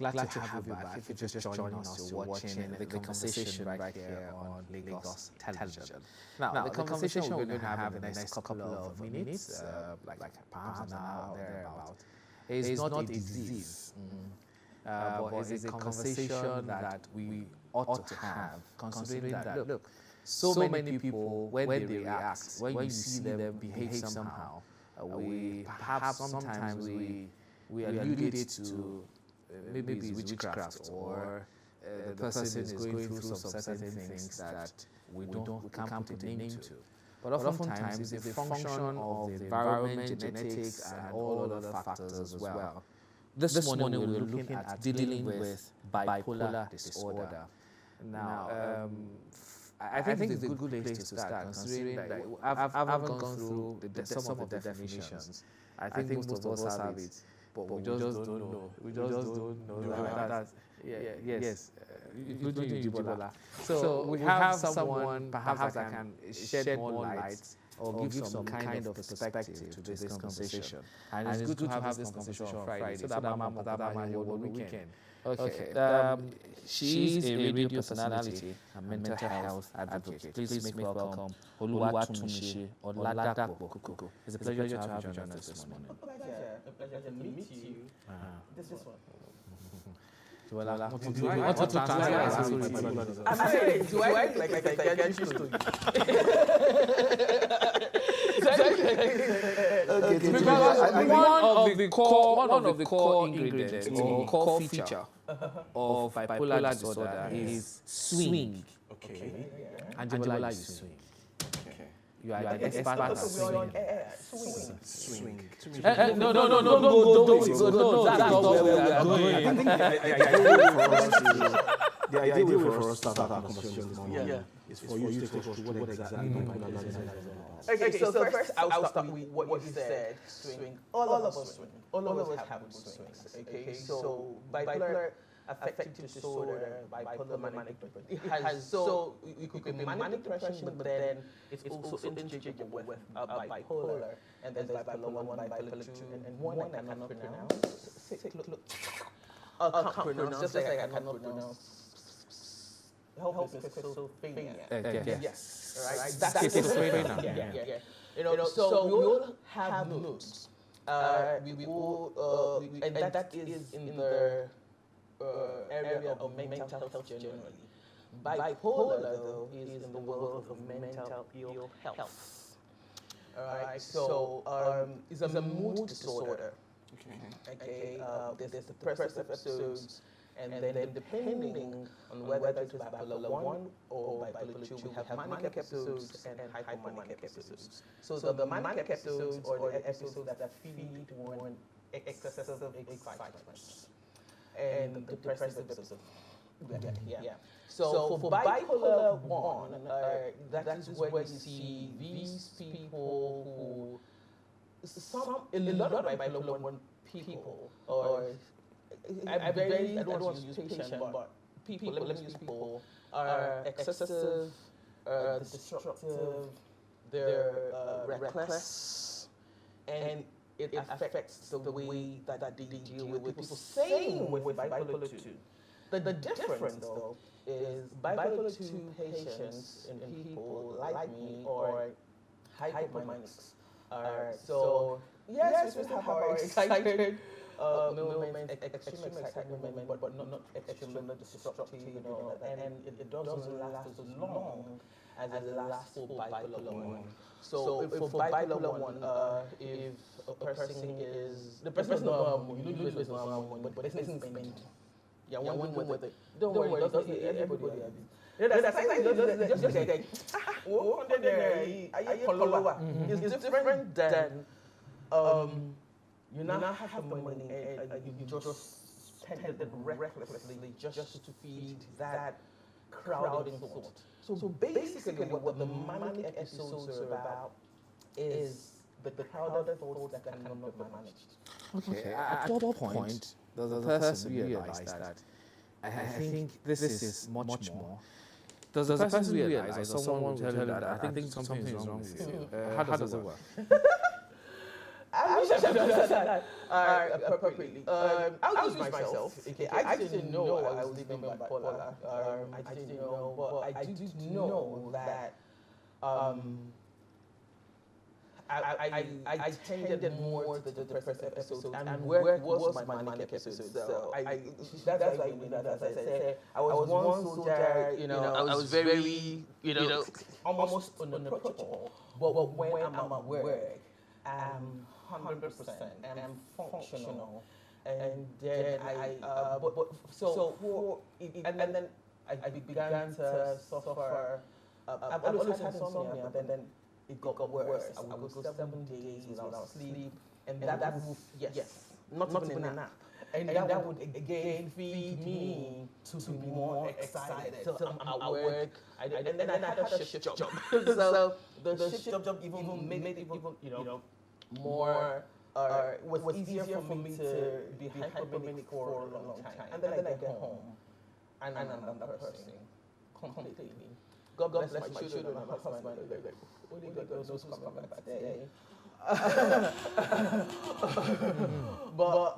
Glad to have you back. If you're just joining us, you're watching the conversation right here on Lagos Television. Now, the conversation we're going to have in the next couple of minutes, like perhaps an hour thereabout, is not a disease, but is a conversation that we ought to have, considering that, look, so many people, when they react, when you see them behave somehow, we perhaps sometimes we allude it to maybe it's witchcraft, or the person is going through some certain things that we can't put a name to. But oftentimes it's a function of the environment, genetics, and all other factors as well. This morning we're looking at dealing with bipolar disorder. Now, I think it's a good place to start, considering that I've gone through some of the definitions. I think most of us have it, but we just don't know. We just don't know that. Yes, including you, Bipolar. So we have someone perhaps that can shed more light or give some kind of perspective to this conversation. And it's good to have this conversation on Friday, so that Mama here on the weekend. Okay. She is a radio personality and mental health advocate. Please make welcome Oluwatumishi Oladapo Kuku. It's a pleasure to have you join us this morning. A pleasure to meet you. This one. Do I translate? I'm saying, do I like I get used to it? One of the core ingredients or core feature of bipolar disorder is swing. Okay. And Jibola, you swing. You are the expert at swing. Swing. No, don't. That's not where we are going. I think the idea for us to start our conversation this morning is for you to take us through what exactly bipolar disorder is about. Okay, so first I'll start with what you said. Swing. All of us swing. All of us have mood swings. Okay, so bipolar affective disorder, bipolar manic depression. It has so it could be manic depression, but then it's also interchangeable with bipolar, and there's bipolar 1, bipolar 2, and one I cannot pronounce. I can't pronounce, just like I cannot pronounce. Help me, schizophrenia. Yes, right. That's schizophrenia. Yeah. You know, so we all have moods. We all, and that is in the area of mental health generally. Bipolar, though, is in the world of mental ill health. Alright, so it's a mood disorder. Okay. There's depressive episodes, and then depending on whether it is bipolar 1 or bipolar 2, we have manic episodes and hypomanic episodes. So the manic episodes or the episodes that feed on excessive excitement, and the depressive episodes. Yeah. So for bipolar 1, that is where you see these people who, a lot of bipolar 1 people, or I don't want to use patient, but people, let me use people, are excessive, destructive, they're reckless, and it affects the way that they deal with people. Same with bipolar 2. The difference, though, is bipolar 2 patients and people like me or hypomanics are so, yes, we have our excited moments, extreme excitement moment, but not extremely destructive, and it doesn't last as long as it lasts for bipolar 1. So for bipolar 1, if a person is, the person is normal, you lose this normal, but the person is bent. Yeah, one with it. Don't worry, everybody has it. That's just like, it's different than, you now have the money and you just spend it recklessly just to feed that crowding thought. So basically what the manic episodes are about is the crowded thoughts that cannot be managed. Okay, at what point does the person realize that I think this is much more? Does the person realize, or someone will tell you that I think something is wrong with you? How does it work? I wish I've done that appropriately. I'll use myself. Okay, I didn't know I was living bipolar. I didn't know, but I do know that I tended more to the depressive episodes, and work was my manic episode. So that's why as I said, I was one soldier. I was very, almost unapproachable. But when I'm at work, I'm 100%, and I'm functional. And then and then I began to suffer. I've always had insomnia, but then it got worse. I would go 7 days without sleep, and that would, yes, not even a nap. And that would again feed me to be more excited. So I'm at work, and then I had a shift job. So the shift job even made it even, more, was easier for me to be hypomanic for a long time. And then I get home, and I'm that person completely. God bless my children and my husband. Only God knows who's coming back today. But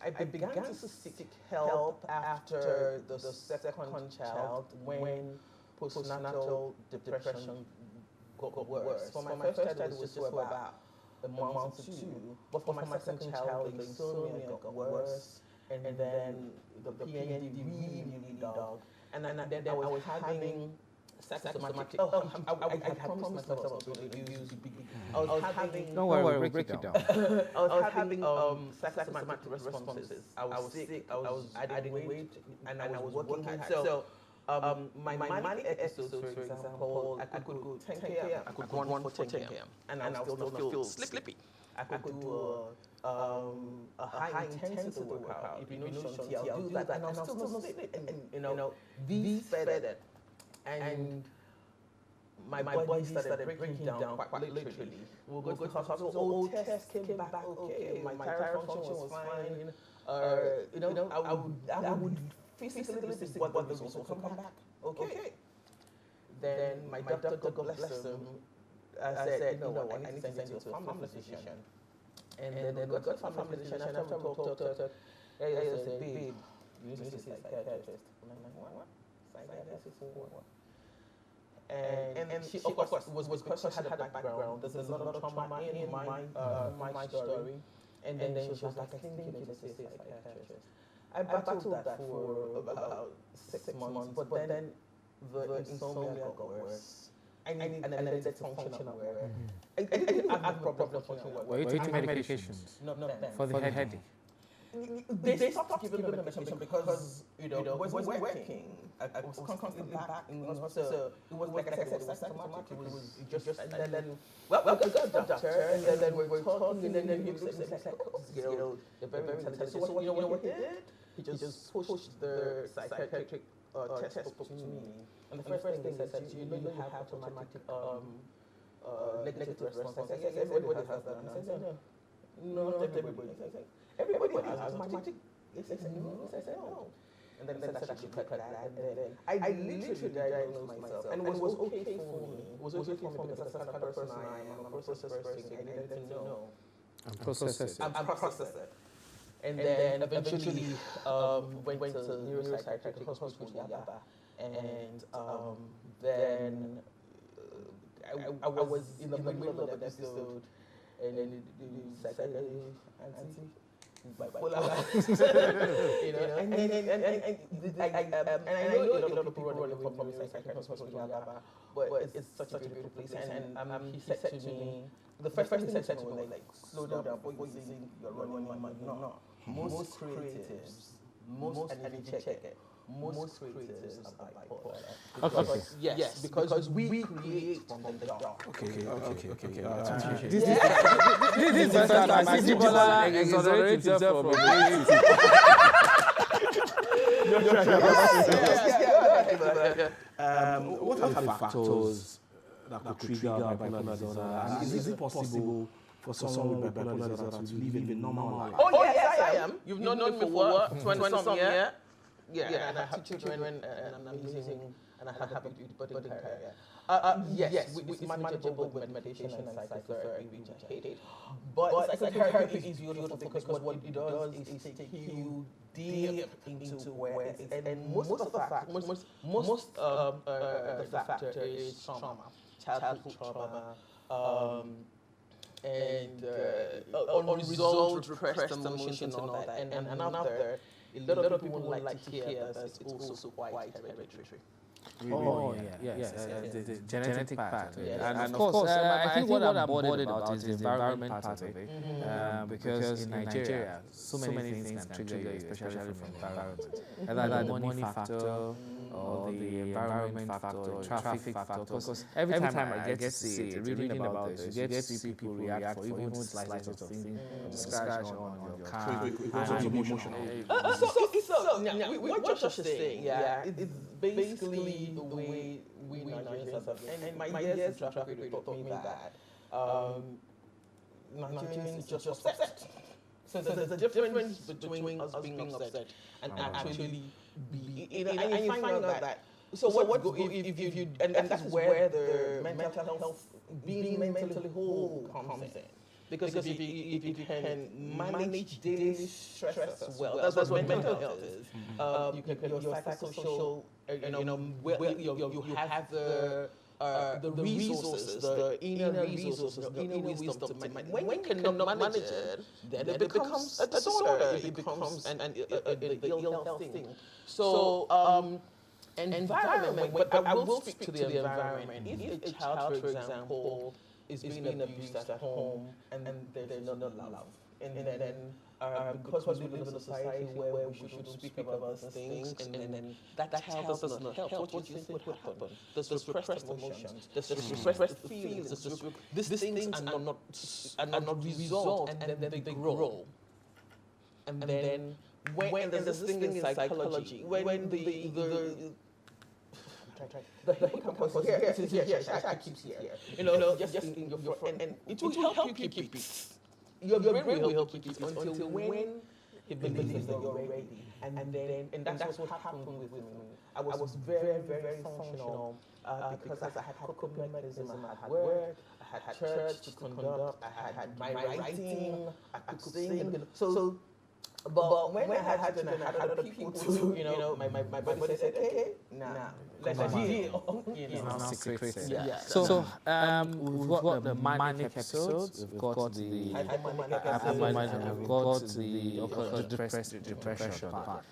I began to seek help after the second child when postnatal depression got worse. For my first child, it was just for about a month or two. But for my second child, the insomnia got worse, and then the PND really dug. And then I was having psychosomatic. I promised myself I was going to use big. I was having. Don't worry, break it down. I was having psychosomatic responses. I was sick. I was adding weight, and I was working hard. So my manic episodes, for example, I could go 10 km. I could run for 10 km, and I would still feel sleepy. I could do a high intensity workout. If you know Shanti, I'll do that, and I'll still not sleep. And these fed, and my body started breaking down quite literally. We'll go to hospital. All tests came back okay. My thyroid function was fine. I would physically be sick, but the results will come back okay. Then my doctor, God bless him, said, I need to send you to a family physician. And then we got to a family physician. After we talked, I said, babe, you need to see a psychiatrist. And I'm like, what? Psychiatrist for what? And she, of course, was because she had a background. There's a lot of trauma in my story. And then she was like, I think you need to see a psychiatrist. I battled that for about 6 months, but then the insomnia got worse. I needed to function at work. I didn't have a problem functioning at work. Were you taking medications? Not then. For the headache? They stopped giving me medication because, it wasn't working. I was constantly back in the hospital. It was like I said, it was psychosomatic. It was just, and then, well, I got a doctor, and then we were talking, and then he said, oh, this girl, you're very intelligent. So you know what he did? He just pushed the psychiatric test book to me. And the first thing he said, you have automatic negative response. I said, everybody has that. And I said, no, not everybody. Everybody has automatic. Yes, I said, no. And then I said I should cut that. And then I literally diagnosed myself. And it was okay for me. It was okay for me because that's the kind of person I am. I'm a process person. I needed to know. And process it. And process it. And then eventually went to neuropsychiatric hospital in Yaba. And then I was in the middle of an episode, and then the psychiatrist, auntie, bipolar, and I know a lot of people running from the psychiatric hospital in Yaba, but it's such a beautiful place. And he said to me, the first thing he said to me was like, slow down before you think you're running my mind. No. Most creatives, most energetic, most creatives are bipolar. Okay. Yes, because we create from the dark. Okay. This is the first time I see Bipolar exonerate himself from reality. What are the factors that could trigger bipolar disorder? And is it possible for someone with bipolar disorder to live a normal life? Oh, yes, I am. You've known me for what? 20 some, yeah? Yeah, and I have two children, and I'm using and a happy budding career. Yes, it's manageable with meditation and psychotherapy, which I hate. But psychotherapy is beautiful because what it does is take you deep into where it's, and most of the factor is trauma, childhood trauma, and unresolved repressed emotions and all that. And another, a lot of people would like to hear that it's also quite hereditary. Oh, yes, the genetic part. And of course, I think what I'm bothered about is the environment part of it, because in Nigeria, so many things can trigger you, especially from environment. Either the money factor, or the environment factor, or traffic factor. Because every time I get to see it, reading about this, you get to see people react for even slight of things, scratch on your car. Because of emotional. What you're saying, it's basically the way we Nigerians have been. And my years in traffic taught me that Nigerians just upset. So there's a difference between us being upset and actually be, and you find out that. So what if you and that's where the mental health, being mentally whole comes in. Because if you can manage daily stress as well, that's what mental health is. You can your psychosocial, you have the resources, the inner resources, the inner wisdom to manage. When you cannot manage it, then it becomes a disorder. It becomes an ill health thing. So environment. But I will speak to the environment. If a child, for example, is being abused at home and there's no love, and then because we live in a society where we should speak about these things, and then that child does not help, what do you think would happen? There's repressed emotions, there's repressed feelings, these things are not resolved, and then they grow. And then when there's this thing in psychology, when the hippocampus is here, Shasha keeps here. Just in your front, and it will help you keep it. Your brain will help you keep it until when it believes that you're ready. And that's what happened with me. I was very, very functional because I had coping mechanism. I had work, I had church to conduct, I had my writing, I could sing. So but when I had children, I had other people to, my body said, okay, let's deal. Now secret. So, we've got the manic episodes, we've got the hypomanic, we've got the depression part.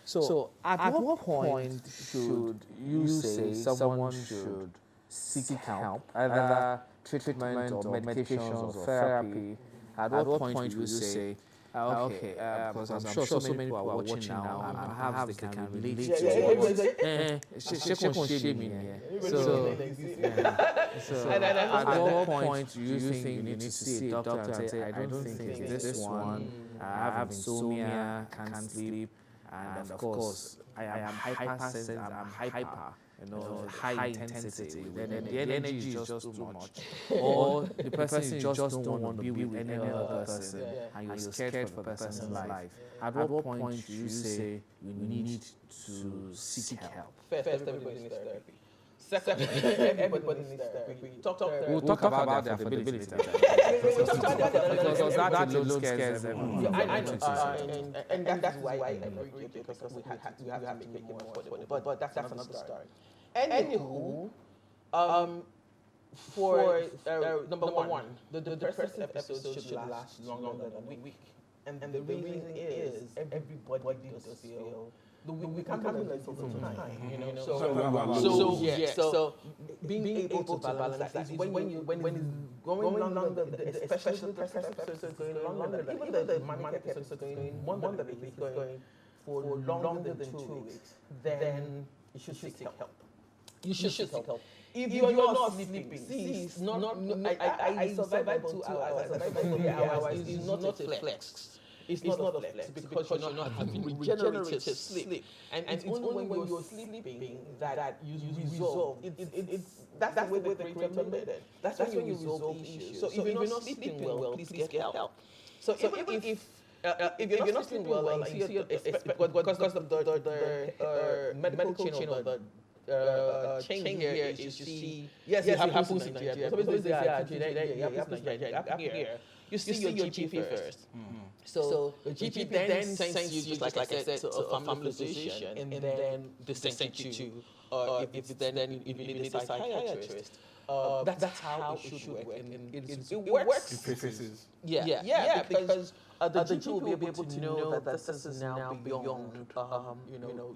So, at what point should you say someone should seek help, either treatment or medications or therapy? At what point would you say, okay, because I'm sure so many people are watching now and perhaps they can relate to it. So at what point do you think you need to see a doctor and say, I don't think it's this one, I have insomnia, can't sleep, and of course, I am hypersensitive, I'm hyper. High intensity, then the energy is just too much. Or the person just don't want to be with any other person, and you're scared for the person's life. At what point do you say you need to seek help? First, everybody needs therapy. Second, everybody needs therapy. We'll talk about the affordability. Because that alone scares everyone. And that's why I agree, because we have to make it more affordable. But that's another story. Anywho, for number one, the depressive episodes should last longer than a week. And the reason is everybody does feel we can't handle it for time, So being able to balance that is when it's going longer, especially the depressive episodes going longer, even the manic episodes going one that is going for longer than 2 weeks, then you should seek help. You should seek help. If you're not sleeping, see, I survived 2 hours, I survived 3 hours. It's not a flex. It's not a flex because you're not having regenerative sleep. And it's only when you're sleeping that you resolve. That's the way the Creator made it. That's when you resolve issues. So if you're not sleeping well, please get help. So even if you're not sleeping well, and you see because of the medical chain or the change here is you see, yes, it happens in Nigeria. So basically, it happens in Nigeria, it happens here. You see your GP first. So the GP then sends you, just like I said, to a family physician, and then they send you to, if it's then if you need a psychiatrist. That's how it should work. And it works. In phases. Yeah, because the GP will be able to know that this is now beyond,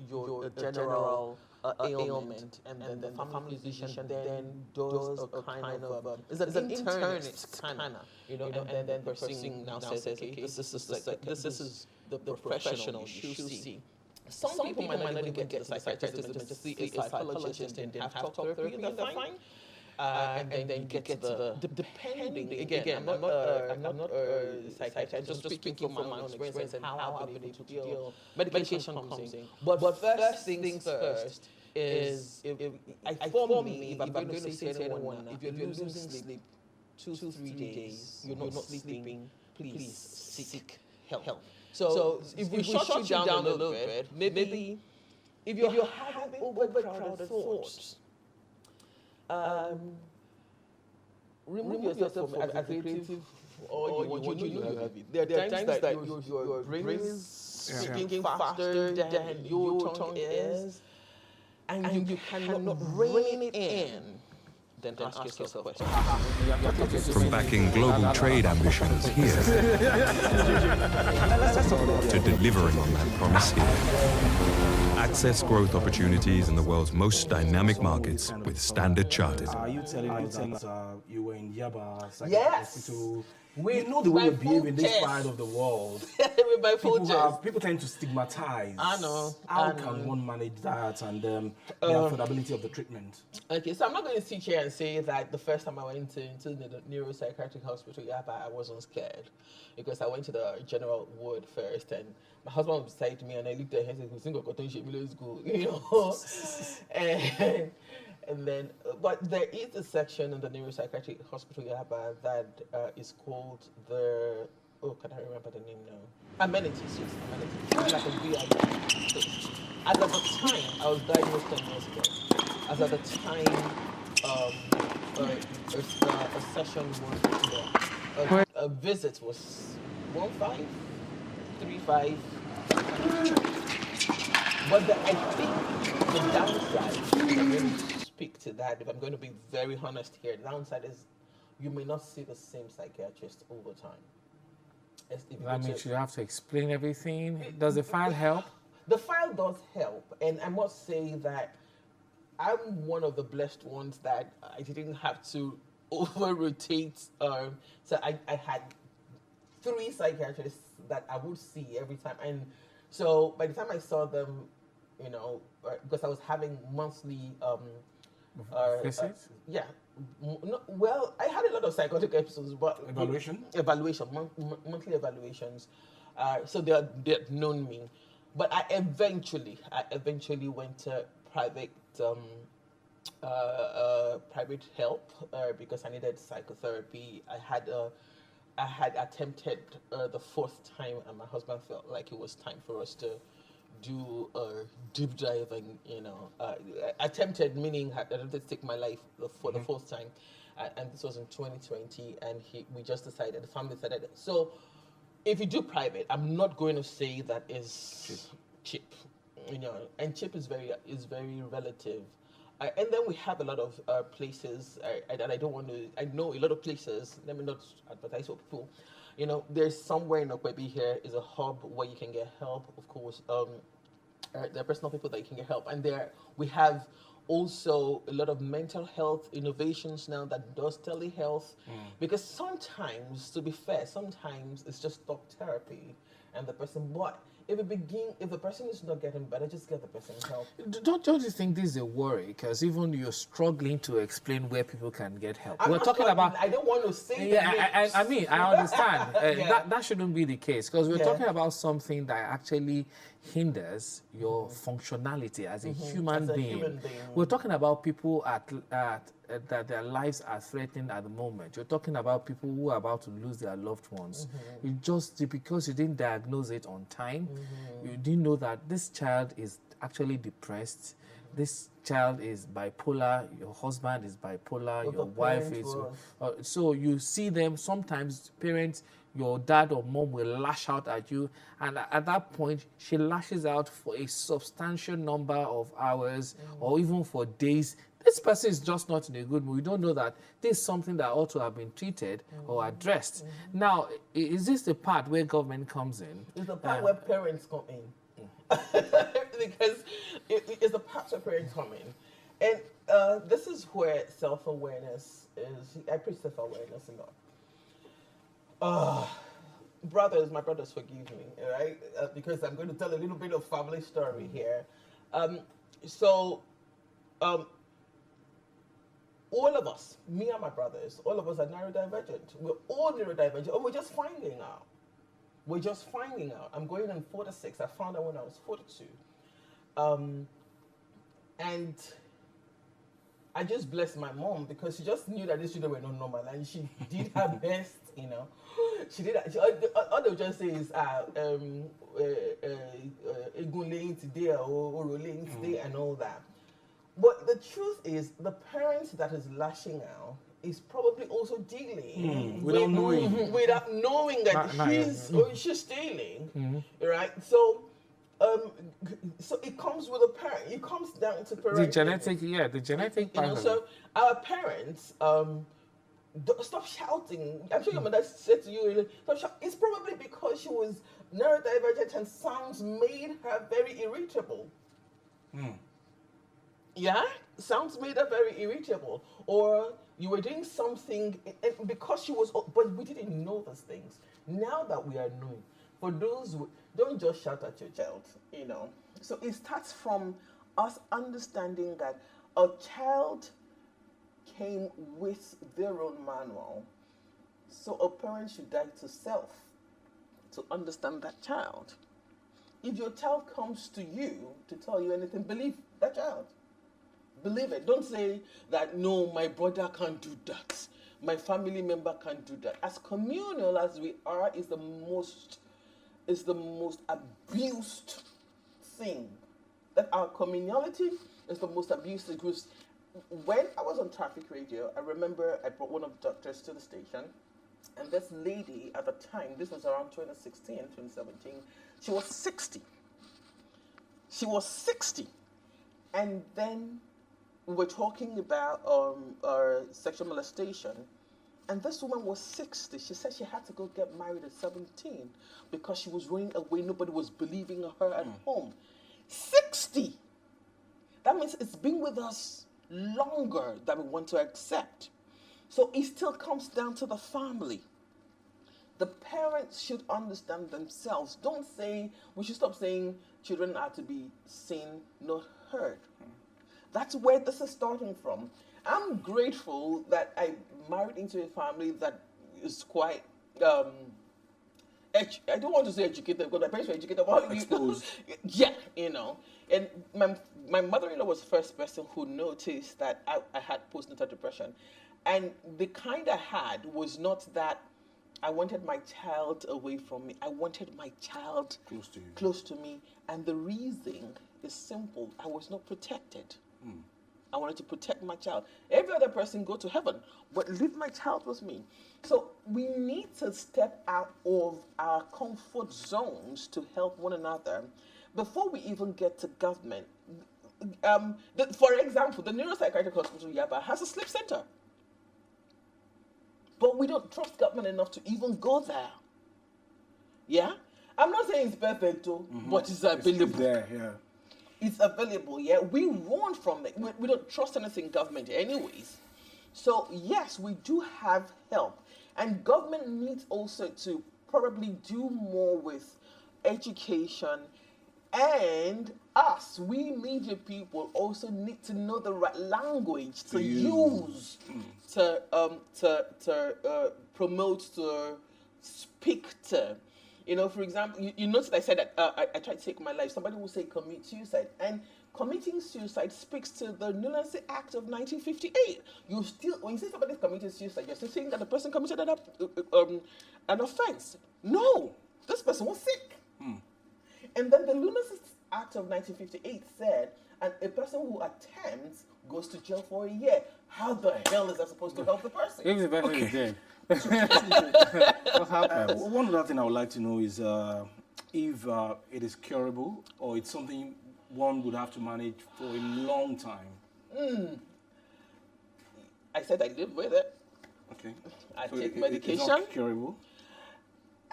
your general ailment, and then the family physician then does a kind of, it's an internist kind of, and then the person now says, okay, this is the professional you should see. Some people might not even get to the psychiatrist and just see a psychologist and then have talk therapy, and they're fine. And then you get to the depending. Again, I'm not a psychiatrist. Just speaking from my own experience and how I've been able to deal. Medication comes in, but first things first is for me. If I'm going to say to anyone, if you're losing sleep 2-3 days, you're not sleeping, please seek help. So if we shut you down a little bit, maybe if you're having overcrowded thoughts, remove yourself from as a creative or what you know. There are times that your brain is speaking faster than your tongue is, and you cannot rein it in. Then ask yourself questions. From backing global trade ambitions here to delivering on that promise here. Access growth opportunities in the world's most dynamic markets with Standard Chartered. Are you telling us you were in Yaba? Yes. Hospital? We know the way we behave in this part of the world. People tend to stigmatize. I know. How can one manage that and the affordability of the treatment? Okay, so I'm not going to sit here and say that the first time I went into the neuropsychiatric hospital, I wasn't scared, because I went to the general ward first, and my husband was beside me, and I looked at him and said, let's go, And then, but there is a section in the neuropsychiatric hospital that is called the, can I remember the name now? Amenities, yes, amenities. It's like a VIP. As at the time, I was diagnosed 10 years ago. As at the time, a session was, a visit was 1,535. But I think the downside, speak to that, if I'm going to be very honest here, the downside is you may not see the same psychiatrist over time. That means you have to explain everything. Does the file help? The file does help, and I must say that I'm one of the blessed ones that I didn't have to over-rotate. So I had 3 psychiatrists that I would see every time, and so by the time I saw them, because I was having monthly visits? Yeah. Well, I had a lot of psychotic episodes, but monthly evaluations. So they had known me, but I eventually went to private help because I needed psychotherapy. I had attempted the 4th time, and my husband felt like it was time for us to do a deep dive, and attempted, meaning I attempted to take my life for the 4th time, and this was in 2020, and we just decided, the family decided. So if you do private, I'm not going to say that is cheap, and cheap is very relative. And then we have a lot of places, and I don't want to, I know a lot of places, let me not advertise for people. There's somewhere in Okwebi here is a hub where you can get help, of course. There are personal people that you can get help. And we have also a lot of mental health innovations now that does telehealth. Because sometimes, to be fair, sometimes it's just talk therapy and the person, but if the person is not getting better, just get the person help. Don't you think this is a worry? Because even you're struggling to explain where people can get help. We're talking about. I don't want to say. Yeah, I mean, I understand. That shouldn't be the case, because we're talking about something that actually hinders your functionality as a human being. We're talking about people that their lives are threatened at the moment. You're talking about people who are about to lose their loved ones. Because you didn't diagnose it on time, you didn't know that this child is actually depressed. this child is bipolar, your husband is bipolar, But your the wife parents is. was- So you see them sometimes, parents, your dad or mom will lash out at you, and at that point, she lashes out for a substantial number of hours or even for days. This person is just not in a good mood. We don't know that this is something that ought to have been treated or addressed. Now, is this the part where government comes in? It's the part where parents come in. Because it's the part where parents come in. And this is where self-awareness is. I preach self-awareness a lot. Brothers, my brothers, forgive me, right? Because I'm going to tell a little bit of family story here. All of us, me and my brothers, all of us are neurodivergent. We're all neurodivergent, and we're just finding out. We're just finding out. I'm going on 46. I found out when I was 42. And I just blessed my mom because she just knew that these children were not normal, and she did her best, you know. She did. All they would just say is, "Egun laying today or laying today," and all that. But the truth is, the parent that is lashing out is probably also dealing without knowing. without knowing that he's or she's stealing, right? So it comes with a parent. It comes down to parenting. The genetic part of it. So our parents, stop shouting. I'm sure your mother said to you, stop shouting. It's probably because she was neurodivergent and sounds made her very irritable. Yeah, sounds made her very irritable. Or you were doing something, and because she was, but we didn't know those things. Now that we are knowing, for those who, don't just shout at your child, you know. So it starts from us understanding that a child came with their own manual. So a parent should die to self to understand that child. If your child comes to you to tell you anything, believe that child. Believe it. Don't say that, no, my brother can't do that. My family member can't do that. As communal as we are, is the most abused thing. That our communality is the most abused thing. Because when I was on traffic radio, I remember I brought one of the doctors to the station, and this lady at the time, this was around 2016, 2017, she was 60. She was 60. And then we were talking about sexual molestation, and this woman was 60. She said she had to go get married at 17 because she was running away. Nobody was believing her at home. 60! That means it's been with us longer than we want to accept. So it still comes down to the family. The parents should understand themselves. We should stop saying children are to be seen, not heard. That's where this is starting from. I'm grateful that I married into a family that is quite, I don't want to say educated, because my parents were educated. Exposed. Yeah, you know. And my mother-in-law was the first person who noticed that I had postnatal depression. And the kind I had was not that I wanted my child away from me. I wanted my child close to me. And the reason is simple. I was not protected. I wanted to protect my child. Every other person go to heaven, but leave my child with me. So we need to step out of our comfort zones to help one another before we even get to government. For example, the neuropsychiatric hospital Yaba has a sleep center. But we don't trust government enough to even go there. Yeah? I'm not saying it's perfect, though, but it's available. It's there, yeah. It's available, yeah? We run from it. We don't trust anything government anyways. So, yes, we do have help. And government needs also to probably do more with education. And us, we media people, also need to know the right language to use to promote, to speak to. You know, for example, you notice I said that I tried to take my life. Somebody will say commit suicide. And committing suicide speaks to the Nullity Act of 1958. When you say somebody's committed suicide, you're still saying that the person committed an offense. No, this person was sick. And then the Lunacy Act of 1958 said, and a person who attempts goes to jail for a year. How the hell is that supposed to help the person? If the person is dead, what happens? One other thing I would like to know is if it is curable or it's something one would have to manage for a long time. I said I live with it. Okay. I So take it's medication. not curable.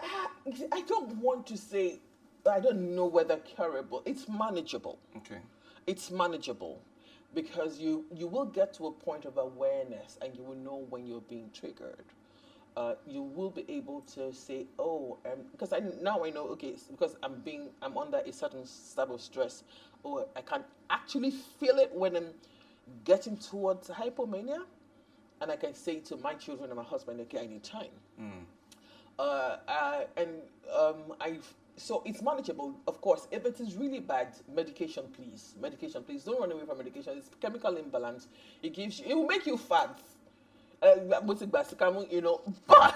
I don't want to say, I don't know whether curable. It's manageable. Okay. It's manageable because you will get to a point of awareness and you will know when you're being triggered. You will be able to say, oh, because now I know, okay, it's because I'm under a certain type of stress. Oh, I can actually feel it when I'm getting towards hypomania, and I can say to my children and my husband, okay, I need time. So it's manageable. Of course, if it is really bad, medication, please. Medication, please. Don't run away from medication. It's chemical imbalance. It will make you fat. You know, but,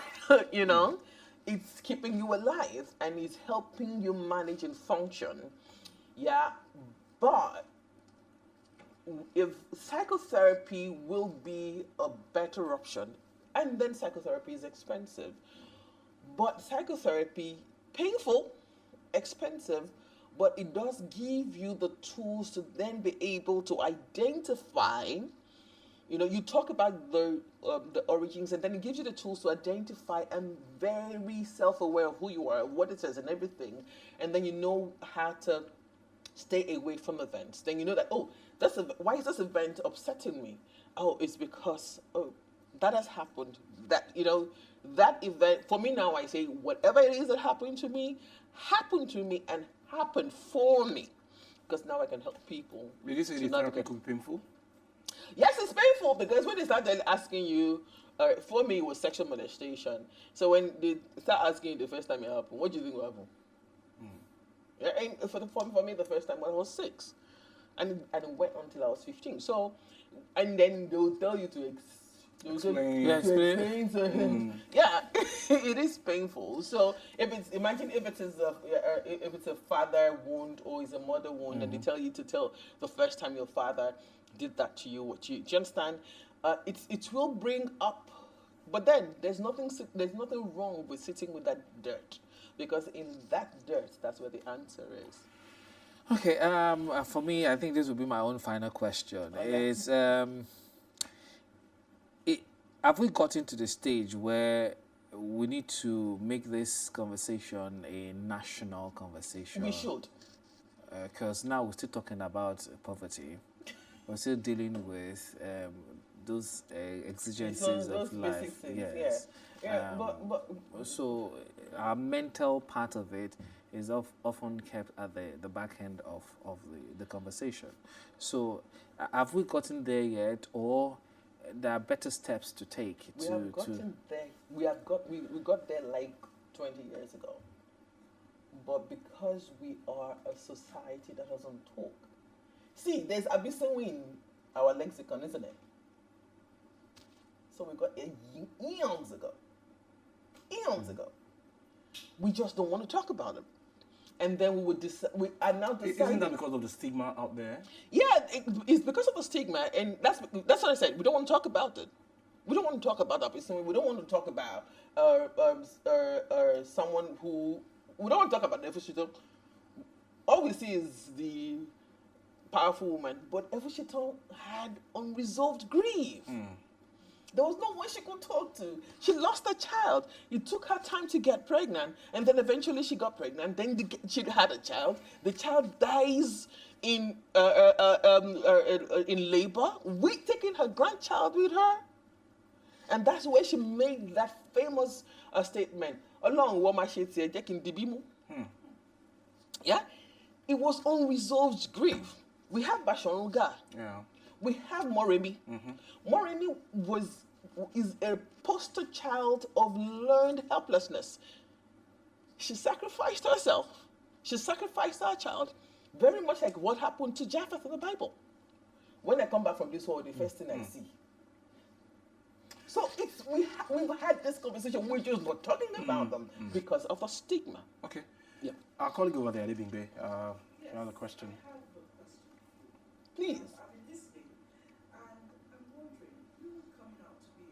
you know, it's keeping you alive and it's helping you manage and function. Yeah, but if psychotherapy will be a better option, and then psychotherapy is expensive, but psychotherapy, painful, expensive, but it does give you the tools to then be able to identify. You know, you talk about the origins, and then it gives you the tools to identify and very self-aware of who you are, what it says, and everything. And then you know how to stay away from events. Then you know that, oh, why is this event upsetting me? Oh, it's because, oh, that has happened. That, you know, that event, for me now, I say, whatever it is that happened to me and happened for me. Because now I can help people. Did you say the therapy could be painful? Yes, it's painful because when they started asking you, for me it was sexual molestation. So when they start asking you the first time it happened, what do you think will happen? Yeah, and for me the first time when I was 6, and it went until I was 15. So, and then they'll tell you to explain to him. Yeah, it is painful. So imagine if it's a father wound or it's a mother wound, and they tell you to tell the first time your father did that to you. Do you understand? It will bring up, but then there's nothing wrong with sitting with that dirt, because in that dirt, that's where the answer is. Okay, for me, I think this will be my own final question. Okay. Is have we gotten to the stage where we need to make this conversation a national conversation? We should. Because now we're still talking about poverty. We're still dealing with those exigencies those of life. basic things, Yes. yeah. But So our mental part of it is often kept at the back end of the conversation. So have we gotten there yet, or there are better steps to take? We have gotten there. We got there like 20 years ago. But because we are a society that doesn't talk. See, there's abysmal in our lexicon, isn't it? So we got eons ago. We just don't want to talk about it. And then we are now deciding. Isn't that because of the stigma out there? Yeah, it's because of the stigma, and that's what I said. We don't want to talk about it. We don't want to talk about abysmal. We don't want to talk about someone who. We don't want to talk about Nefertiti. All we see is the powerful woman, but Nefertiti had unresolved grief. There was no one she could talk to. She lost a child. It took her time to get pregnant, and then eventually she got pregnant. Then she had a child. The child dies in labor. We taking her grandchild with her, and that's where she made that famous statement. Along what my shit said, yeah, it was unresolved grief. We have Bashoruga. Yeah. We have Moremi. Moremi is a poster child of learned helplessness. She sacrificed herself. She sacrificed her child, very much like what happened to Japheth in the Bible. When I come back from this world, the first thing I see. So we've had this conversation. We're just not talking about them because of the stigma. Okay. Yeah. Our colleague over there, Living Bay, Another question. Please.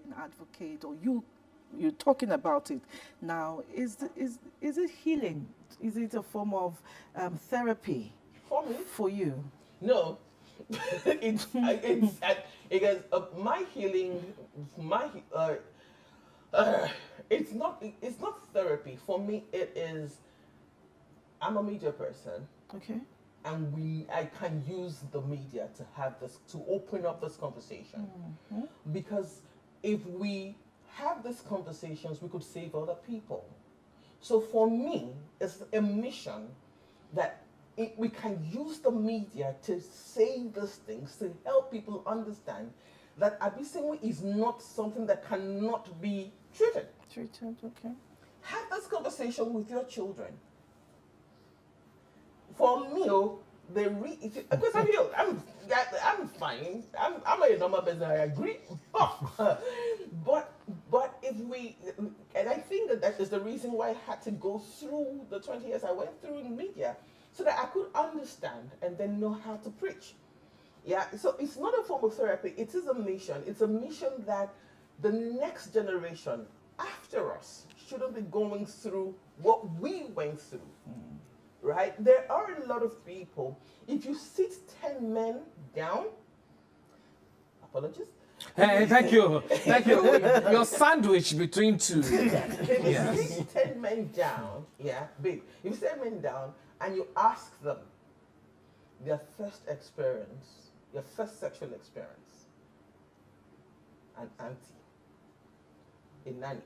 An advocate, or you're talking about it now. Is it healing? Is it a form of therapy For me? for you? No. Because my healing, it's not therapy. For me, it is, I'm a media person. Okay. And I can use the media to have this, to open up this conversation. Because if we have these conversations, we could save other people. So for me, it's a mission that we can use the media to say these things, to help people understand that Abisinwe is not something that cannot be treated. Treated, okay. Have this conversation with your children. For me, because I'm healed. I'm fine. I'm a normal person. I agree. But if we, and I think that is the reason why I had to go through the 20 years I went through in media, so that I could understand and then know how to preach. Yeah. So it's not a form of therapy. It is a mission. It's a mission that the next generation after us shouldn't be going through what we went through. Right? There are a lot of people. If you sit 10 men down, apologies. Hey, thank you. Your sandwich between two. If you sit 10 men down, yeah, babe, if you sit 10 men down and you ask them their first experience, your first sexual experience, an auntie, a nanny.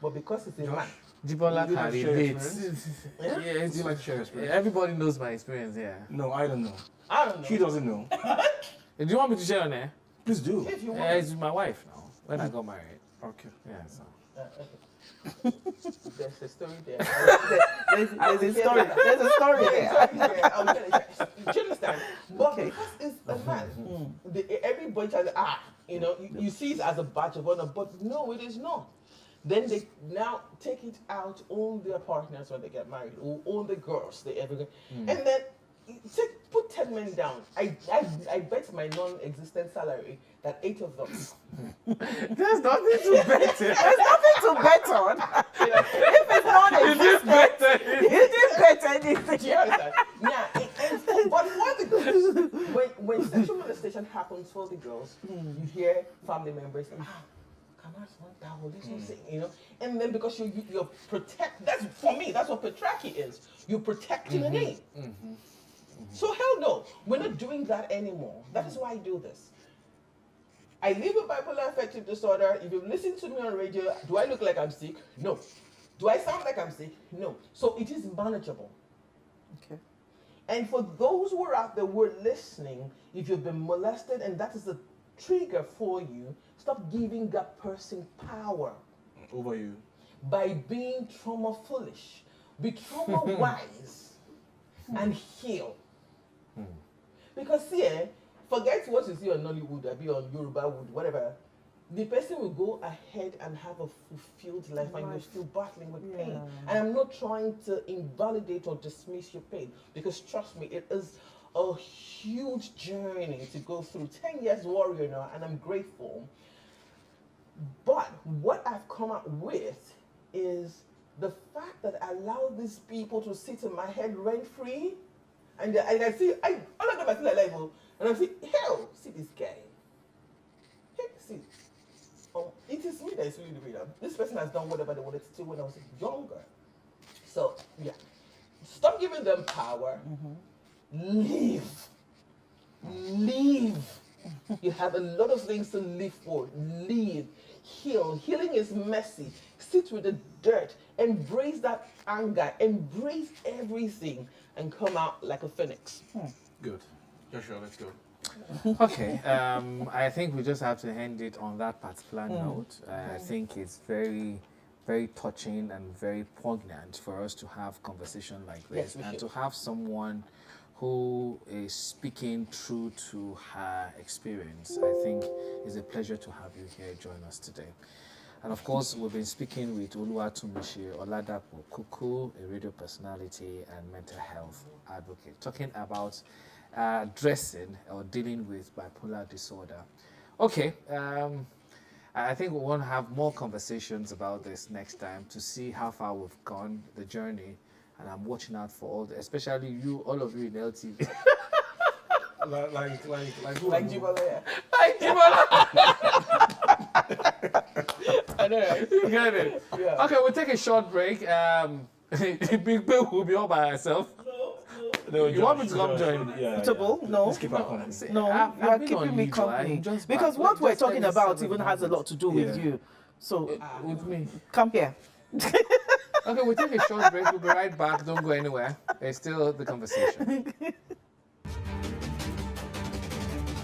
But because it's a man, Bipolar You can like to share relate. experience? Yeah, Do you like to share experience? everybody knows my experience, yeah. No, I don't know. I don't know. She doesn't know. Do you want me to share on there? Please do. If you Yeah, want. it's with my wife now, when I got married. Okay. Yeah, so. There's a story there. There's a story. There's a story there. Do you understand? But because it's a man, everybody tries to, you see it as a badge of honor, but no, it is not. Then they now take it out on their partners when they get married, or on the girls they ever get. And then put 10 men down. I bet my non-existent salary that 8 of them. There's nothing to bet. There's nothing to bet on. If it's not You didn't bet it. you didn't bet anything. Do you understand? Yeah, but for the girls, when sexual molestation happens for the girls, you hear family members, can I want that or this one thing, and then because you're protect. That's for me. That's what patriarchy is. You're protecting a name. So hell no, we're not doing that anymore. That is why I do this. I live with bipolar affective disorder. If you listen to me on radio, do I look like I'm sick? No. Do I sound like I'm sick? No. So it is manageable. Okay. And for those who are out there who are listening, if you've been molested and that is a trigger for you, stop giving that person power Over you. by being trauma foolish. Be trauma wise and heal. Because forget what you see on Nollywood, or be on Yoruba Wood, whatever. The person will go ahead and have a fulfilled life and you're still battling with pain. Yeah. And I'm not trying to invalidate or dismiss your pain, because trust me, it is a huge journey to go through. 10 years warrior now, and I'm grateful. But what I've come up with is the fact that I allow these people to sit in my head rent-free, and I see, all of them are still alive, and I see, hell, see this guy. Hey, see, it is me that is really the reader. This person has done whatever they wanted to do when I was younger. So, yeah, stop giving them power. Leave. You have a lot of things to live for. Leave. Heal. Healing is messy. Sit with the dirt. Embrace that anger. Embrace everything and come out like a phoenix. Good. Joshua, let's go. Okay, I think we just have to end it on that particular note. I think it's very, very touching and very poignant for us to have conversation like this, Yes, we and should. to have someone who is speaking true to her experience. I think it's a pleasure to have you here join us today. And of course, we've been speaking with Oluwatumishi Oladapo Kuku, a radio personality and mental health advocate, talking about addressing or dealing with bipolar disorder. Okay, I think we want to have more conversations about this next time to see how far we've gone, the journey, and I'm watching out for all, especially you, all of you in LTV. like Bipolar. Like Jibola! I know, right? You get it? Yeah. Okay, we'll take a short break. Big Bill will be all by herself. You want me to come join? Yeah, Comfortable? No. Let's keep our comment. No, I've you are been keeping on me leave, right? company. Just Because back- what we're just let talking me about 7 even has a lot to do with Yeah. you. So With me. come here. Okay, we'll take a short break. We'll be right back. Don't go anywhere. It's still the conversation.